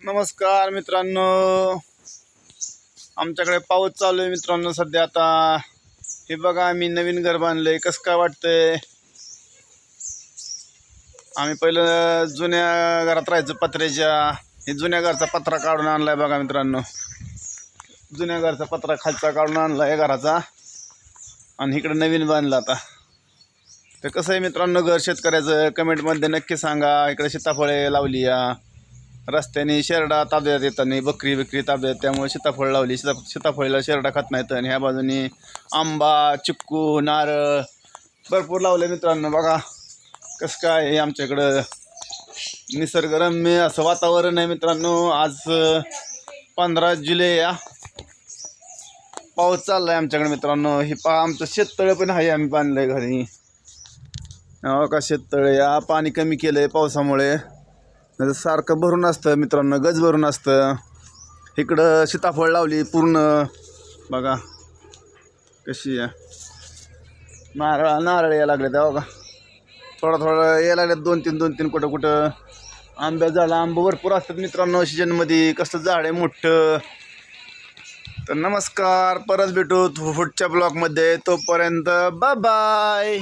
नमस्कार मित्रांनो, आमच्याकडे पाऊस चालू आहे मित्रांनो सध्या. आता हे बघा, आम्ही नवीन घर बांधलंय. कसं काय वाटतंय? आम्ही पहिलं जुन्या घरात राहायचो पत्र्याच्या. हे जुन्या घरचा पत्रा काढून आणलाय बघा मित्रांनो. जुन्या घरचा पत्रा खालचा काढून आणलाय घराचा आणि इकडे नवीन बांधला. आता तर कसं आहे मित्रांनो घर शेतकऱ्याचं, कमेंटमध्ये नक्की सांगा. इकडे सीताफळे लावली या, रस्त्याने शेरडा ताब्यात येताना बकरी ताब्यात, त्यामुळे सीताफळ लावली. सीताफळीला शेरडा खात नाहीत. आणि ह्या बाजूनी आंबा, चिक्कू, नारळ भरपूर लावले मित्रांनो. बघा कसं काय हे आमच्याकडं निसर्गरम्य असं वातावरण आहे मित्रांनो. आज 15 जुलै या, पाऊस चालला आहे आमच्याकडे मित्रांनो. हे आमचं शेततळं पण आहे, आम्ही बांधलं आहे घरी. का शेततळं या, पाणी कमी केलं आहे पावसामुळे. नाही सारखं भरून असतं मित्रांनो, गज भरून असतं. इकडं सीताफळ लावली पूर्ण. बघा कशी आहे. नारळ यायला लागले त्या बघा, थोडं यायला लागल्यात. 2-3 कुठं आंब्या झाडं. आंबे भरपूर असतात मित्रांनो सीजनमध्ये. कसं झाड आहे मोठं. तर नमस्कार, परत भेटू पुढच्या ब्लॉगमध्ये. तोपर्यंत बाय बाय.